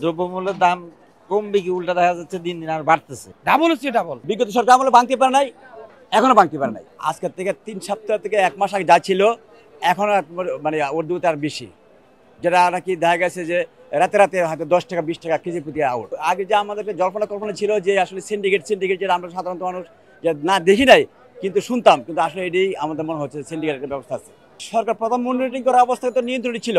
দ্রব্যমূল্যের দাম কমবে কি উল্টা দেখা যাচ্ছে দিন দিন আর বাড়তেছে। ডাবল হচ্ছে ডাবল। বিগত সরকার আমলে ভাঙতে পারে নাই, এখনো ভাঙতে পারে নাই। আজকের থেকে 3 সপ্তাহ থেকে 1 মাস আগে যা ছিল এখন মানে ওর দুটো আর বেশি, যেটা নাকি দেখা গেছে যে রাতে রাতে হয়তো 10 টাকা 20 টাকা কেজি প্রতি আউট। আগে যে আমাদেরকে জল্পনা কল্পনা ছিল যে আসলে সিন্ডিকেট যেটা আমরা সাধারণত মানুষ যে না দেখি নাই কিন্তু শুনতাম, কিন্তু আসলে এটাই আমাদের মনে হচ্ছে সিন্ডিকেটের ব্যবস্থা আছে। সরকার প্রথম মনিটরিং করার অবস্থায় তো নিয়ন্ত্রণে ছিল,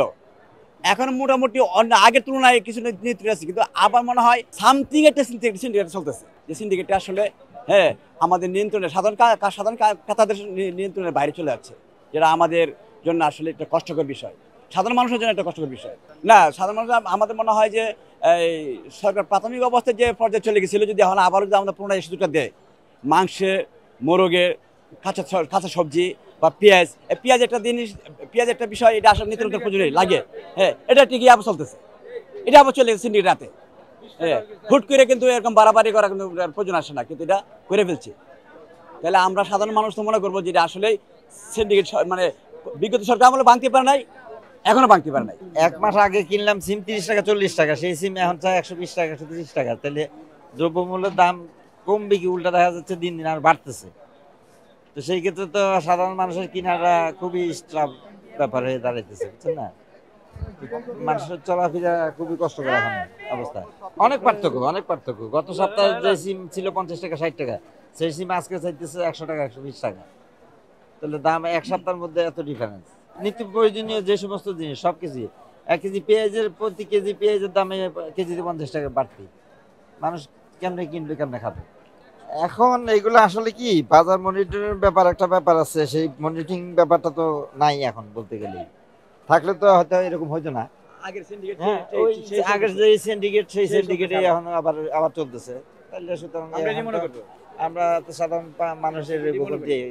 এখন মোটামুটি অন্য আগের তুলনায় কিছু নিয়ন্ত্রণ আছে, কিন্তু আবার মনে হয় সামথিং একটা সিন্ডিকেট চলতেছে, যে সিন্ডিকেটটা আসলে হ্যাঁ আমাদের নিয়ন্ত্রণে সাধারণ ক্রেতাদের নিয়ন্ত্রণের বাইরে চলে যাচ্ছে, যেটা আমাদের জন্য আসলে একটা কষ্টকর বিষয়, সাধারণ মানুষের জন্য একটা কষ্টকর বিষয়। না সাধারণ মানুষ আমাদের মনে হয় যে এই সরকার প্রাথমিক অবস্থায় যে পর্যায়ে চলে গেছিল, যদি এখন আবারও যদি আমাদের পুনরায় সুযোগটা দেয়, মাংসে মোরগে কাঁচা সবজি বা পেঁয়াজ একটা জিনিস, পেঁয়াজ একটা বিষয়, এটা আসলে নিত্য নতুন প্রয়োজনে লাগে। হ্যাঁ এটা ঠিকই আবার চলতেছে, এটা আবার চলে গেছে সিন্ডিকেট রাতে। হ্যাঁ হুট করে কিন্তু এরকম বাড়াবাড়ি করা কিন্তু প্রয়োজন আসে না, কিন্তু এটা করে ফেলছে। তাহলে আমরা সাধারণ মানুষ তো মনে করবো যে এটা আসলেই সিন্ডিকেট, মানে বিগত সরকার আমলে ভাঙতে পারে নাই, এখনো ভাঙতে পারে নাই। 1 মাস আগে কিনলাম সিম 30 টাকা 40 টাকা, সেই সিম এখন চাই 120 টাকা 130 টাকা। তাহলে দ্রব্যমূল্যের দাম কমবে কি উল্টা দেখা যাচ্ছে দিন দিন আর বাড়তেছে। তো সেই ক্ষেত্রে তো সাধারণ মানুষের কিনারা খুবই স্ট্রাপ ব্যাপার হয়ে দাঁড়াইতেছে, বুঝছেন না? মানুষের চলাফেরা খুবই কষ্টকর এখন অবস্থা। অনেক পার্থক্য। গত সপ্তাহে যে সিম ছিল 50 টাকা 60 টাকা, সেই সিম আজকে চাইতেছে 100 টাকা 120 টাকা। তাহলে দাম 1 সপ্তাহের মধ্যে এত ডিফারেন্স। নিত্য প্রয়োজনীয় যে সমস্ত জিনিস সবকিছু, 1 কেজি পেঁয়াজের প্রতি কেজি পেঁয়াজের দামে কেজিতে 50 টাকা বাড়তি। মানুষ কেমনে কিনবে, কেমনে খাবে? এখন এইগুলো আসলে কি বাজার মনিটরিং একটা ব্যাপার আছে, সেই মনিটরিং ব্যাপারটা তো নাই এখন বলতে গেলে। থাকলে তো হয়তো এরকম হইতো না। হ্যাঁ ওই আগের যে সিন্ডিকেট, সেই সিন্ডিকেটে এখন আবার চলতেছে। তাহলে সুতরাং আমরা তো সাধারণ মানুষের উপর দিয়ে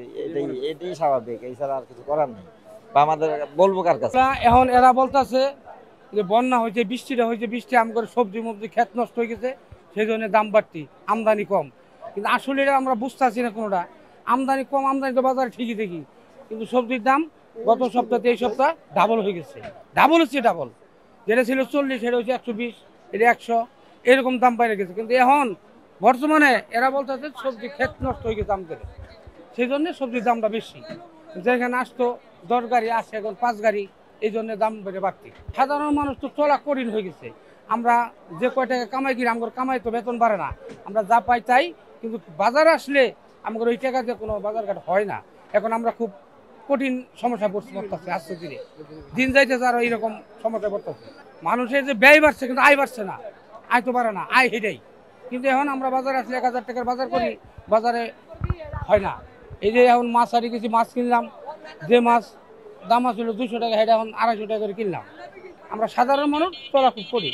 এটাই স্বাভাবিক, এছাড়া আর কিছু করার নেই। বা আমাদের বলবো কার কাছে? এখন এরা বলতেছে যে বন্যা হয়েছে, বৃষ্টিটা হয়েছে, বৃষ্টি আমাদের সবজি মবজি ক্ষেত নষ্ট হয়ে গেছে, সেই জন্য দাম বাড়তি, আমদানি কম। কিন্তু আসলে এটা আমরা বুঝতেছি না কোনোটা। আমদানি কম, আমদানি তো বাজারে ঠিকই দেখি, কিন্তু সবজির দাম গত সপ্তাহে এই সপ্তাহ ডাবল হয়ে গেছে। ডাবল হচ্ছে ডাবল, যেটা ছিল 40 সেটা হচ্ছে 120, এটা 100, এরকম দাম বাইরে গেছে। কিন্তু এখন বর্তমানে এরা বলতেছে সবজি ক্ষেত নষ্ট হয়ে গেছে আমাদের, সেই জন্য সবজির দামটা বেশি। যেখানে আসতো 10 গাড়ি আসে এখন 5 গাড়ি, এই জন্য দাম বেড়ে বাড়তি। সাধারণ মানুষ তো চলা কঠিন হয়ে গেছে। আমরা যে কয় টাকা কামাই করি, আমার কামাই তো বেতন বাড়ে না, আমরা যা পাই তাই। কিন্তু বাজারে আসলে আমাদের ওই টাকা দিয়ে কোনো বাজারঘাট হয় না। এখন আমরা খুব কঠিন সমস্যায় পড়তেছি, আস্তে ধীরে দিন যাইতেছে আরো এইরকম সমস্যায় পড়তেছে। মানুষের যে ব্যয় বাড়ছে কিন্তু আয় বাড়ছে না, আয় তো বাড়ে না, আয় হেঁটেই। কিন্তু এখন আমরা বাজারে আসলে 1000 টাকার বাজার করি, বাজারে হয় না। এই যে এখন মাছ হারিয়ে গেছি, মাছ কিনলাম, যে মাছ দাম ছিল 200 টাকা, সেটা এখন 250 টাকা করে কিনলাম। আমরা সাধারণ মানুষ চলা খুব করি।